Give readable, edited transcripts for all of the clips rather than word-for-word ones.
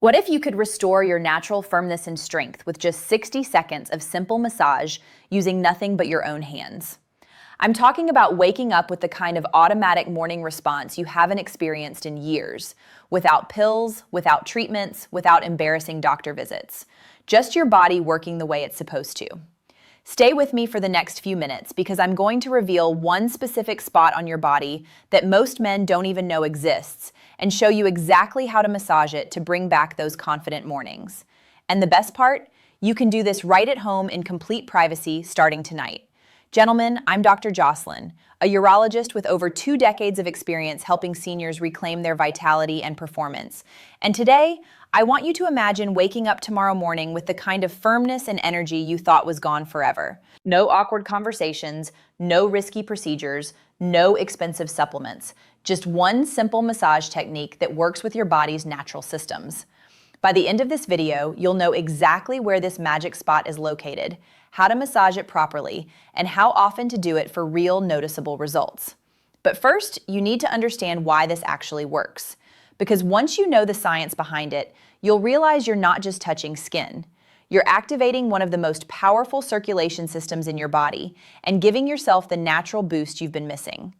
What if you could restore your natural firmness and strength with just 60 seconds of simple massage using nothing but your own hands? I'm talking about waking up with the kind of automatic morning response you haven't experienced in years, without pills, without treatments, without embarrassing doctor visits. Just your body working the way it's supposed to. Stay with me for the next few minutes because I'm going to reveal one specific spot on your body that most men don't even know exists and show you exactly how to massage it to bring back those confident mornings. And the best part? You can do this right at home in complete privacy starting tonight. Gentlemen, I'm Dr. Jocelyn, a urologist with over 2 decades of experience helping seniors reclaim their vitality and performance. And today, I want you to imagine waking up tomorrow morning with the kind of firmness and energy you thought was gone forever. No awkward conversations, no risky procedures, no expensive supplements. Just one simple massage technique that works with your body's natural systems. By the end of this video, you'll know exactly where this magic spot is located, how to massage it properly, and how often to do it for real noticeable results. But first, you need to understand why this actually works. Because once you know the science behind it, you'll realize you're not just touching skin. You're activating one of the most powerful circulation systems in your body and giving yourself the natural boost you've been missing.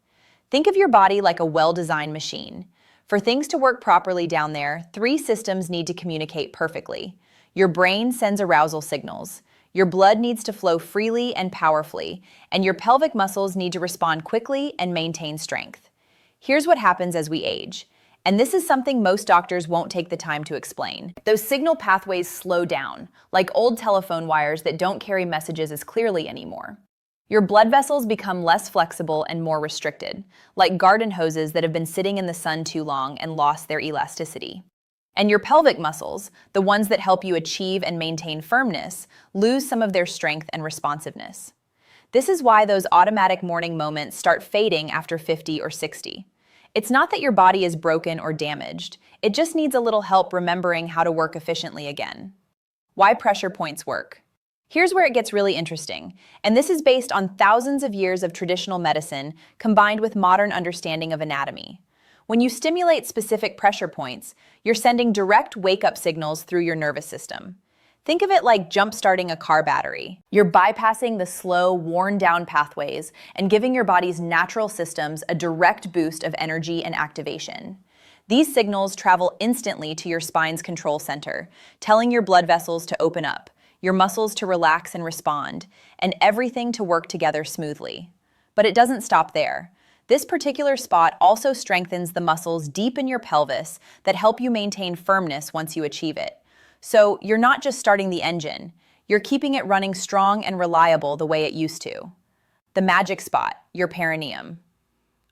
Think of your body like a well-designed machine. For things to work properly down there, 3 systems need to communicate perfectly. Your brain sends arousal signals. Your blood needs to flow freely and powerfully, and your pelvic muscles need to respond quickly and maintain strength. Here's what happens as we age. And this is something most doctors won't take the time to explain. Those signal pathways slow down, like old telephone wires that don't carry messages as clearly anymore. Your blood vessels become less flexible and more restricted, like garden hoses that have been sitting in the sun too long and lost their elasticity. And your pelvic muscles, the ones that help you achieve and maintain firmness, lose some of their strength and responsiveness. This is why those automatic morning moments start fading after 50 or 60. It's not that your body is broken or damaged. It just needs a little help remembering how to work efficiently again. Why pressure points work? Here's where it gets really interesting, and this is based on thousands of years of traditional medicine combined with modern understanding of anatomy. When you stimulate specific pressure points, you're sending direct wake-up signals through your nervous system. Think of it like jump-starting a car battery. You're bypassing the slow, worn-down pathways and giving your body's natural systems a direct boost of energy and activation. These signals travel instantly to your spine's control center, telling your blood vessels to open up, your muscles to relax and respond, and everything to work together smoothly. But it doesn't stop there. This particular spot also strengthens the muscles deep in your pelvis that help you maintain firmness once you achieve it. So you're not just starting the engine, you're keeping it running strong and reliable the way it used to. The magic spot, your perineum.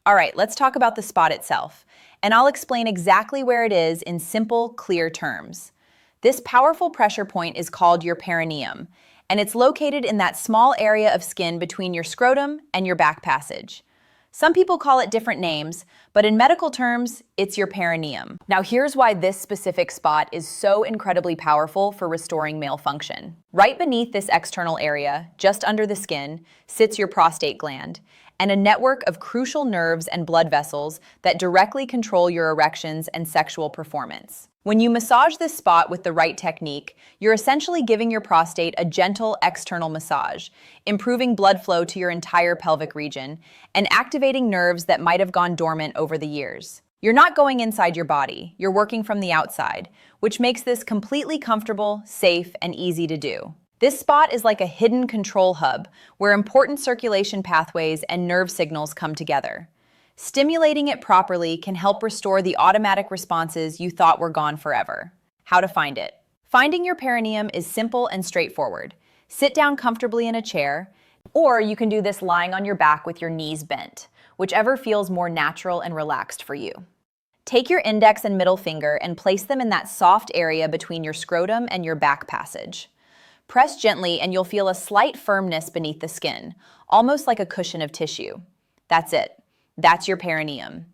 All right, let's talk about the spot itself, and I'll explain exactly where it is in simple, clear terms. This powerful pressure point is called your perineum, and it's located in that small area of skin between your scrotum and your back passage. Some people call it different names, but in medical terms, it's your perineum. Now here's why this specific spot is so incredibly powerful for restoring male function. Right beneath this external area, just under the skin, sits your prostate gland, and a network of crucial nerves and blood vessels that directly control your erections and sexual performance. When you massage this spot with the right technique, you're essentially giving your prostate a gentle external massage, improving blood flow to your entire pelvic region, and activating nerves that might have gone dormant over the years. You're not going inside your body, you're working from the outside, which makes this completely comfortable, safe, and easy to do. This spot is like a hidden control hub where important circulation pathways and nerve signals come together. Stimulating it properly can help restore the automatic responses you thought were gone forever. How to find it? Finding your perineum is simple and straightforward. Sit down comfortably in a chair, or you can do this lying on your back with your knees bent, whichever feels more natural and relaxed for you. Take your index and middle finger and place them in that soft area between your scrotum and your back passage. Press gently and you'll feel a slight firmness beneath the skin, almost like a cushion of tissue. That's it. That's your perineum.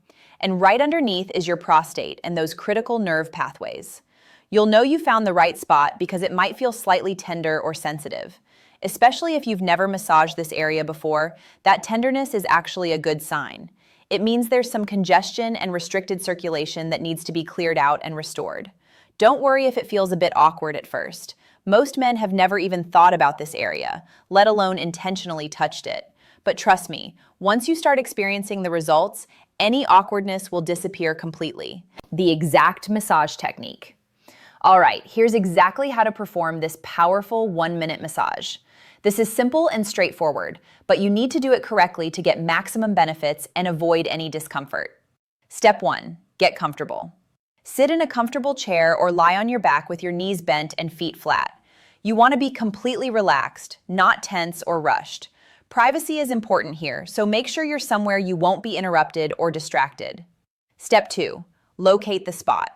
And right underneath is your prostate and those critical nerve pathways. You'll know you found the right spot because it might feel slightly tender or sensitive. Especially if you've never massaged this area before, that tenderness is actually a good sign. It means there's some congestion and restricted circulation that needs to be cleared out and restored. Don't worry if it feels a bit awkward at first. Most men have never even thought about this area, let alone intentionally touched it. But trust me, once you start experiencing the results, any awkwardness will disappear completely. The exact massage technique. All right, here's exactly how to perform this powerful 1-minute massage. This is simple and straightforward, but you need to do it correctly to get maximum benefits and avoid any discomfort. Step 1, get comfortable. Sit in a comfortable chair or lie on your back with your knees bent and feet flat. You want to be completely relaxed, not tense or rushed. Privacy is important here, so make sure you're somewhere you won't be interrupted or distracted. Step 2, locate the spot.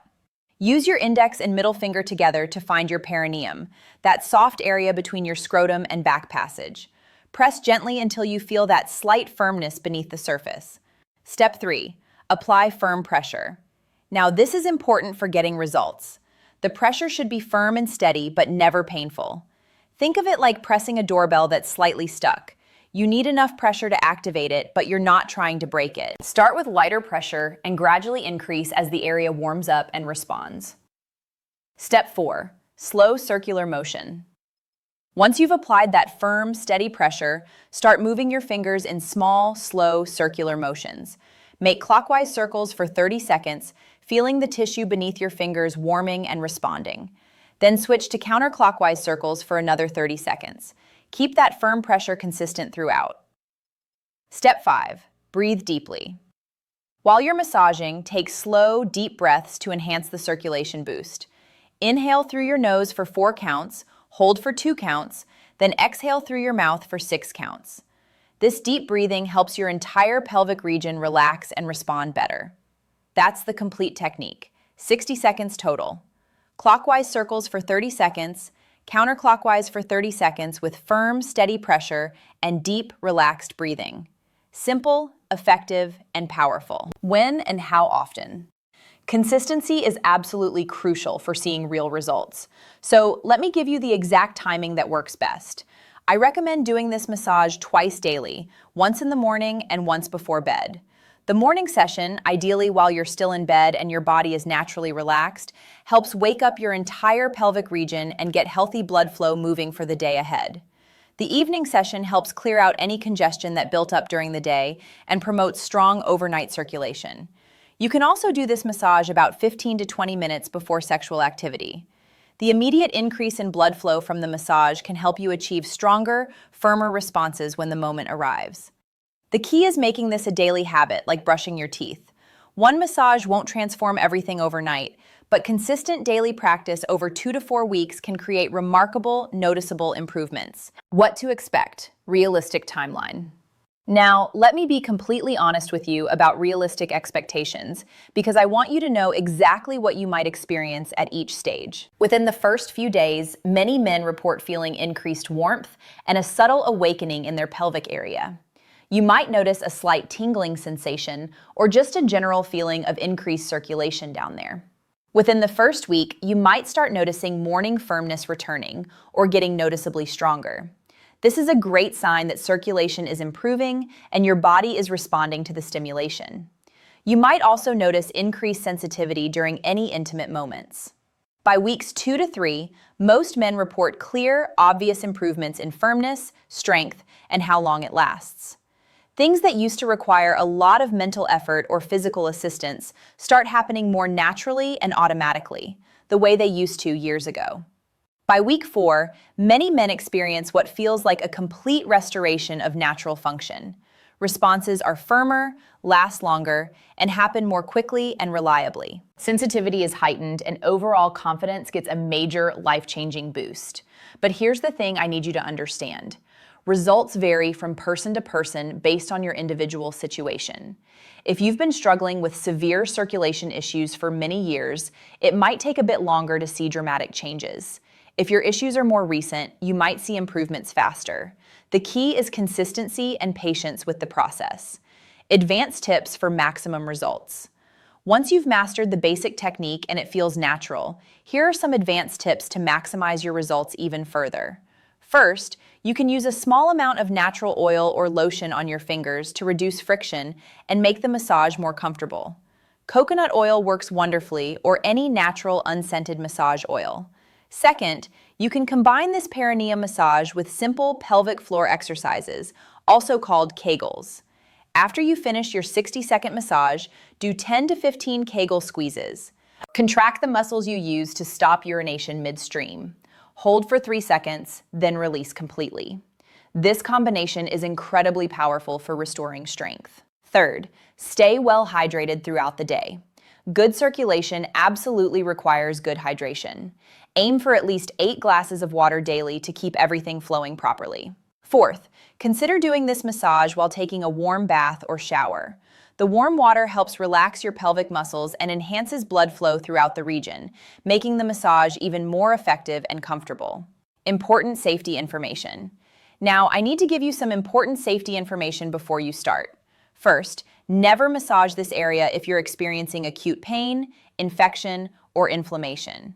Use your index and middle finger together to find your perineum, that soft area between your scrotum and back passage. Press gently until you feel that slight firmness beneath the surface. Step 3, apply firm pressure. Now this is important for getting results. The pressure should be firm and steady, but never painful. Think of it like pressing a doorbell that's slightly stuck. You need enough pressure to activate it, but you're not trying to break it. Start with lighter pressure and gradually increase as the area warms up and responds. Step 4, slow circular motion. Once you've applied that firm, steady pressure, start moving your fingers in small, slow circular motions. Make clockwise circles for 30 seconds, feeling the tissue beneath your fingers warming and responding. Then switch to counterclockwise circles for another 30 seconds. Keep that firm pressure consistent throughout. Step 5, breathe deeply. While you're massaging, take slow, deep breaths to enhance the circulation boost. Inhale through your nose for 4 counts, hold for 2 counts, then exhale through your mouth for 6 counts. This deep breathing helps your entire pelvic region relax and respond better. That's the complete technique. 60 seconds total. Clockwise circles for 30 seconds, counterclockwise for 30 seconds with firm, steady pressure and deep, relaxed breathing. Simple, effective, and powerful. When and how often? Consistency is absolutely crucial for seeing real results. So let me give you the exact timing that works best. I recommend doing this massage twice daily, once in the morning and once before bed. The morning session, ideally while you're still in bed and your body is naturally relaxed, helps wake up your entire pelvic region and get healthy blood flow moving for the day ahead. The evening session helps clear out any congestion that built up during the day and promotes strong overnight circulation. You can also do this massage about 15 to 20 minutes before sexual activity. The immediate increase in blood flow from the massage can help you achieve stronger, firmer responses when the moment arrives. The key is making this a daily habit, like brushing your teeth. One massage won't transform everything overnight, but consistent daily practice over 2 to 4 weeks can create remarkable, noticeable improvements. What to expect? Realistic timeline. Now, let me be completely honest with you about realistic expectations, because I want you to know exactly what you might experience at each stage. Within the first few days, many men report feeling increased warmth and a subtle awakening in their pelvic area. You might notice a slight tingling sensation or just a general feeling of increased circulation down there. Within the first week, you might start noticing morning firmness returning or getting noticeably stronger. This is a great sign that circulation is improving and your body is responding to the stimulation. You might also notice increased sensitivity during any intimate moments. By weeks 2 to 3, most men report clear, obvious improvements in firmness, strength, and how long it lasts. Things that used to require a lot of mental effort or physical assistance start happening more naturally and automatically, the way they used to years ago. By week 4, many men experience what feels like a complete restoration of natural function. Responses are firmer, last longer, and happen more quickly and reliably. Sensitivity is heightened and overall confidence gets a major life-changing boost. But here's the thing I need you to understand. Results vary from person to person based on your individual situation. If you've been struggling with severe circulation issues for many years, it might take a bit longer to see dramatic changes. If your issues are more recent, you might see improvements faster. The key is consistency and patience with the process. Advanced tips for maximum results. Once you've mastered the basic technique and it feels natural, here are some advanced tips to maximize your results even further. First, you can use a small amount of natural oil or lotion on your fingers to reduce friction and make the massage more comfortable. Coconut oil works wonderfully, or any natural unscented massage oil. Second, you can combine this perineum massage with simple pelvic floor exercises, also called Kegels. After you finish your 60-second massage, do 10 to 15 Kegel squeezes. Contract the muscles you use to stop urination midstream. Hold for 3 seconds, then release completely. This combination is incredibly powerful for restoring strength. Third, stay well hydrated throughout the day. Good circulation absolutely requires good hydration. Aim for at least 8 glasses of water daily to keep everything flowing properly. Fourth, consider doing this massage while taking a warm bath or shower. The warm water helps relax your pelvic muscles and enhances blood flow throughout the region, making the massage even more effective and comfortable. Important safety information. Now, I need to give you some important safety information before you start. First, never massage this area if you're experiencing acute pain, infection, or inflammation.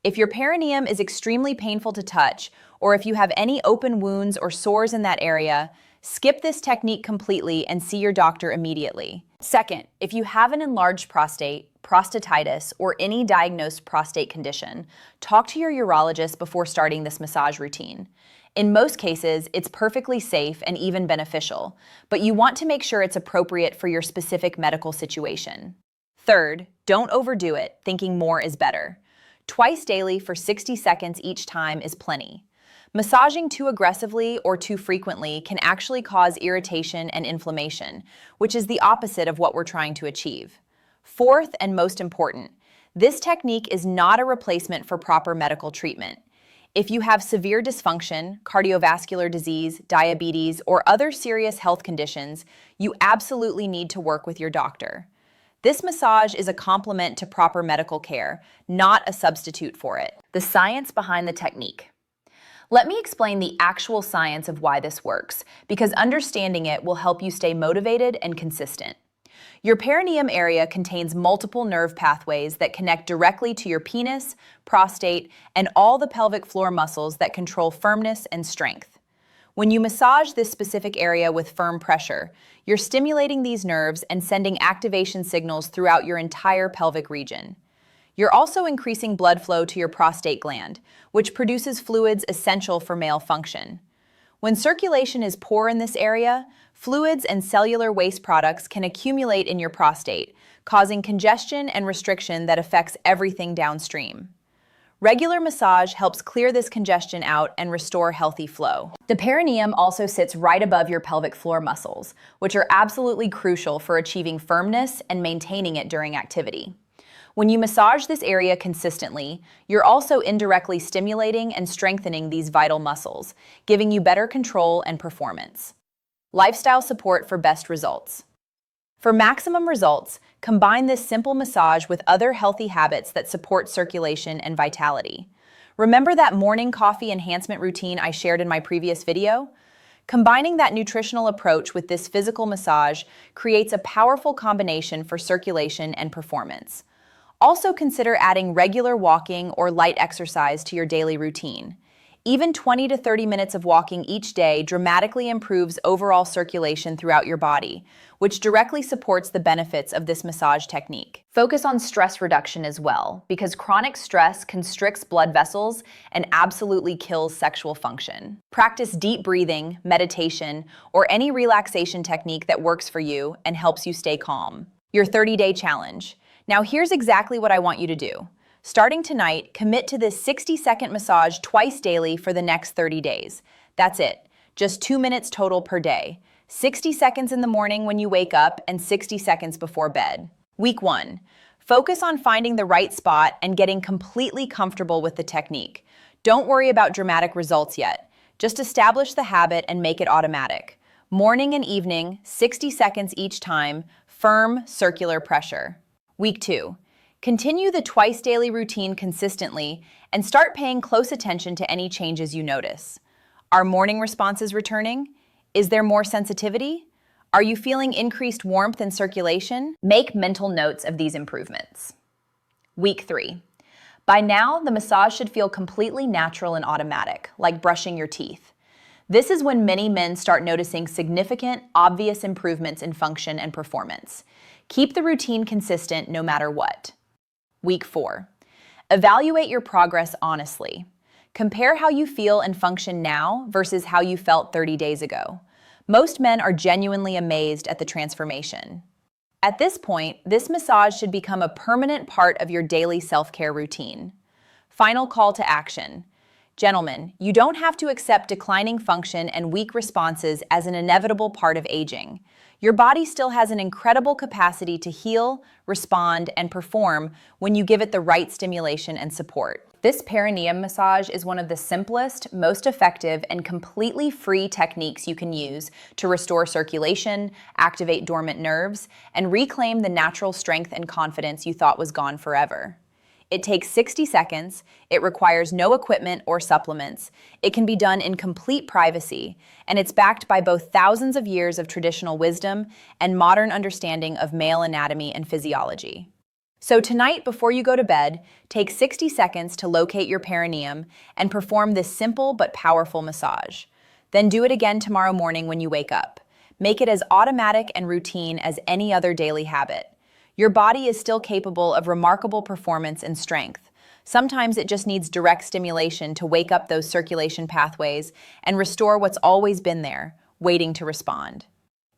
If your perineum is extremely painful to touch, or if you have any open wounds or sores in that area, skip this technique completely and see your doctor immediately. Second, if you have an enlarged prostate, prostatitis, or any diagnosed prostate condition, talk to your urologist before starting this massage routine. In most cases, it's perfectly safe and even beneficial, but you want to make sure it's appropriate for your specific medical situation. Third, don't overdo it, thinking more is better. Twice daily for 60 seconds each time is plenty. Massaging too aggressively or too frequently can actually cause irritation and inflammation, which is the opposite of what we're trying to achieve. Fourth, and most important, this technique is not a replacement for proper medical treatment. If you have severe dysfunction, cardiovascular disease, diabetes, or other serious health conditions, you absolutely need to work with your doctor. This massage is a complement to proper medical care, not a substitute for it. The science behind the technique. Let me explain the actual science of why this works, because understanding it will help you stay motivated and consistent. Your perineum area contains multiple nerve pathways that connect directly to your penis, prostate, and all the pelvic floor muscles that control firmness and strength. When you massage this specific area with firm pressure, you're stimulating these nerves and sending activation signals throughout your entire pelvic region. You're also increasing blood flow to your prostate gland, which produces fluids essential for male function. When circulation is poor in this area, fluids and cellular waste products can accumulate in your prostate, causing congestion and restriction that affects everything downstream. Regular massage helps clear this congestion out and restore healthy flow. The perineum also sits right above your pelvic floor muscles, which are absolutely crucial for achieving firmness and maintaining it during activity. When you massage this area consistently, you're also indirectly stimulating and strengthening these vital muscles, giving you better control and performance. Lifestyle support for best results. For maximum results, combine this simple massage with other healthy habits that support circulation and vitality. Remember that morning coffee enhancement routine I shared in my previous video? Combining that nutritional approach with this physical massage creates a powerful combination for circulation and performance. Also consider adding regular walking or light exercise to your daily routine. Even 20 to 30 minutes of walking each day dramatically improves overall circulation throughout your body, which directly supports the benefits of this massage technique. Focus on stress reduction as well, because chronic stress constricts blood vessels and absolutely kills sexual function. Practice deep breathing, meditation, or any relaxation technique that works for you and helps you stay calm. Your 30-day challenge. Now here's exactly what I want you to do. Starting tonight, commit to this 60-second massage twice daily for the next 30 days. That's it, just 2 minutes total per day. 60 seconds in the morning when you wake up and 60 seconds before bed. Week 1, focus on finding the right spot and getting completely comfortable with the technique. Don't worry about dramatic results yet. Just establish the habit and make it automatic. Morning and evening, 60 seconds each time, firm circular pressure. Week 2. Continue the twice daily routine consistently and start paying close attention to any changes you notice. Are morning responses returning? Is there more sensitivity? Are you feeling increased warmth and circulation? Make mental notes of these improvements. Week 3. By now, the massage should feel completely natural and automatic, like brushing your teeth. This is when many men start noticing significant, obvious improvements in function and performance. Keep the routine consistent no matter what. Week 4. Evaluate your progress honestly. Compare how you feel and function now versus how you felt 30 days ago. Most men are genuinely amazed at the transformation. At this point, this massage should become a permanent part of your daily self-care routine. Final call to action. Gentlemen, you don't have to accept declining function and weak responses as an inevitable part of aging. Your body still has an incredible capacity to heal, respond, and perform when you give it the right stimulation and support. This perineum massage is one of the simplest, most effective, and completely free techniques you can use to restore circulation, activate dormant nerves, and reclaim the natural strength and confidence you thought was gone forever. It takes 60 seconds, it requires no equipment or supplements, it can be done in complete privacy, and it's backed by both thousands of years of traditional wisdom and modern understanding of male anatomy and physiology. So tonight, before you go to bed, take 60 seconds to locate your perineum and perform this simple but powerful massage. Then do it again tomorrow morning when you wake up. Make it as automatic and routine as any other daily habit. Your body is still capable of remarkable performance and strength. Sometimes it just needs direct stimulation to wake up those circulation pathways and restore what's always been there, waiting to respond.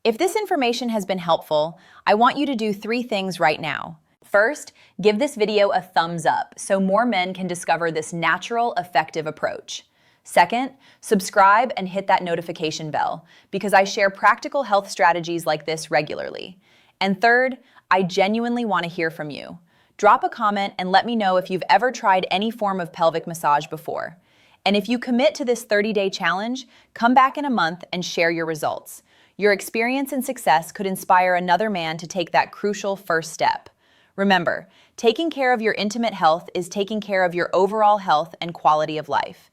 If this information has been helpful, I want you to do 3 things right now. First, give this video a thumbs up so more men can discover this natural, effective approach. Second, subscribe and hit that notification bell because I share practical health strategies like this regularly. And third, I genuinely want to hear from you. Drop a comment and let me know if you've ever tried any form of pelvic massage before. And if you commit to this 30-day challenge, come back in a month and share your results. Your experience and success could inspire another man to take that crucial first step. Remember, taking care of your intimate health is taking care of your overall health and quality of life.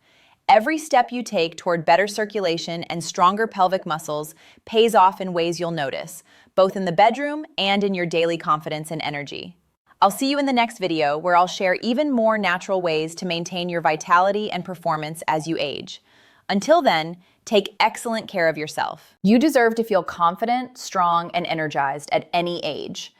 Every step you take toward better circulation and stronger pelvic muscles pays off in ways you'll notice, both in the bedroom and in your daily confidence and energy. I'll see you in the next video where I'll share even more natural ways to maintain your vitality and performance as you age. Until then, take excellent care of yourself. You deserve to feel confident, strong, and energized at any age.